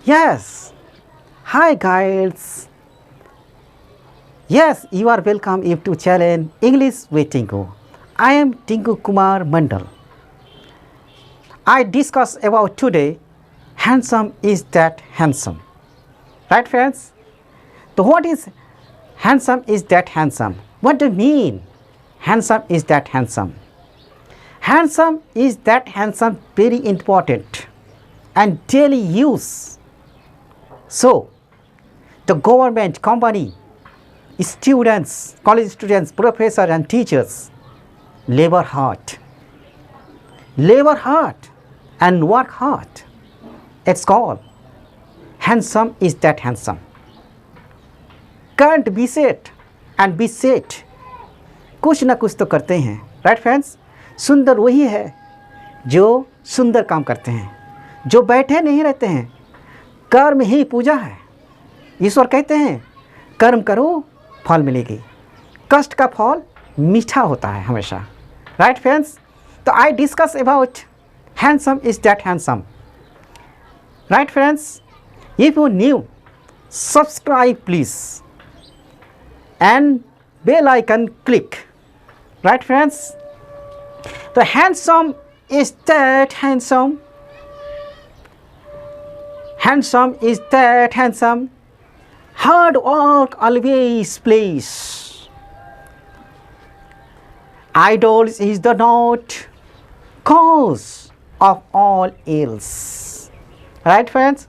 Yes. Hi guys. Yes, you are welcome to channel English with Tinku. I am Tinku Kumar Mandal. I discuss about today handsome is that handsome. Right friends? So what is handsome is that handsome? What do you mean? Handsome is that handsome. Handsome is that handsome very important and daily use. So the government, company, students, college students, professors and teachers labor hard and work hard. It's called handsome is that handsome. Can't be said and be said. कुछ ना कुछ तो करते हैं. Right friends? सुंदर वही है जो सुंदर काम करते हैं, जो बैठे नहीं रहते हैं. कर्म ही पूजा है. ईश्वर कहते हैं कर्म करो फल मिलेगी. कष्ट का फल मीठा होता है हमेशा. Right friends? तो I discuss about handsome is that handsome. Right friends? If you new subscribe please and bell icon click. Right friends? तो handsome is that handsome. Handsome is that handsome. Hard work always pays. Idols is the not cause of all ills. Right friends?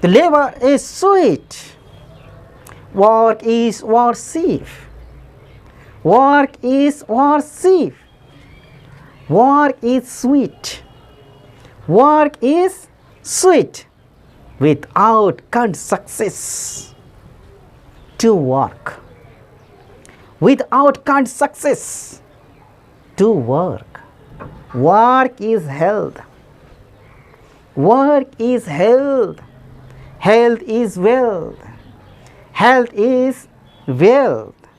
The labor is sweet. Work is worship. Work is worship. Work is sweet. Work is sweet. Without can't success to work. Without can't success to work. Work is health. Work is health. Health is wealth. Health is wealth.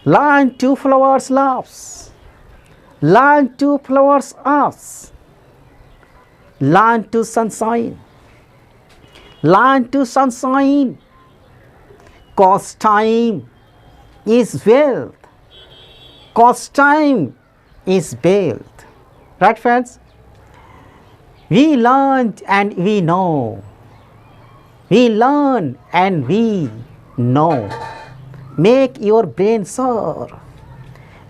Learn to flowers loves. Learn to flowers arts. Learn to sunshine. Learn to sunshine. Cause time is wealth. Cause time is wealth. Right friends? We learn and we know. We learn and we know. Make your brain sharp.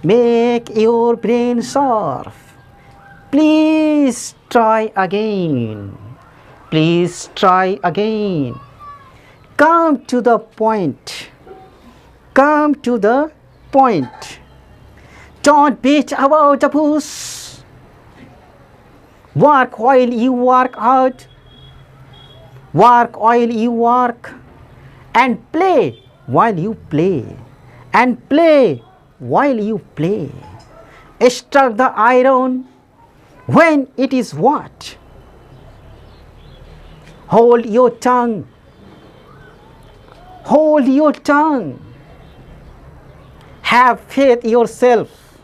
Make your brain sharp. Please try again. Please try again. Come to the point. Come to the point. Don't beat about the bush. Work while you work hard. Work while you work. And play while you play. And play while you play. Strike the iron when it is what? Hold your tongue. Hold your tongue. Have faith yourself.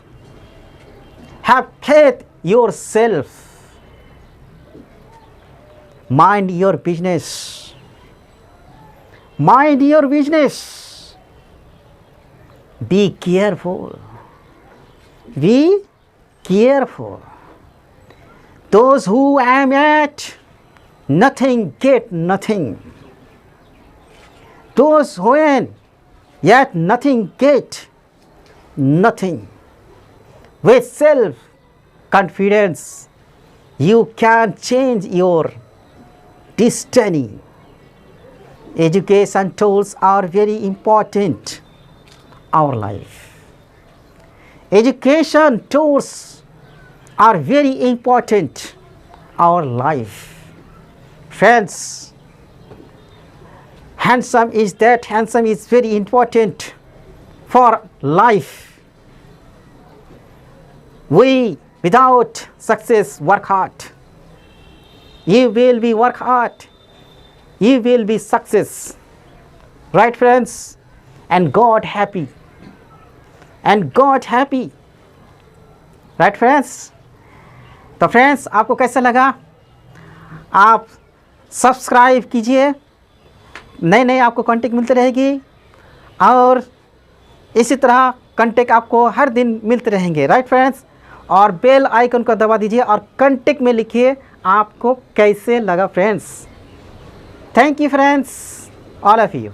Have faith yourself. Mind your business. Mind your business. Be careful. Be careful. Those who aim at nothing get nothing. Those who aim yet nothing get nothing. With self-confidence, you can change your destiny. Education tools are very important in our life. Education tools are very important in our life. Friends, handsome is that handsome is very important for life. We without success work hard. You will be work hard. You will be success. Right friends? And God happy. And God happy. Right friends? तो friends आपको कैसा लगा? आप subscribe कीजिए, नए नए आपको content मिलते रहेगी और इसी तरह कंटेंट आपको हर दिन मिलते रहेंगे, राइट फ्रेंड्स। और बेल आइकन को दबा दीजिए और कंटेंट में लिखिए आपको कैसे लगा friends. Thank you friends, all of you.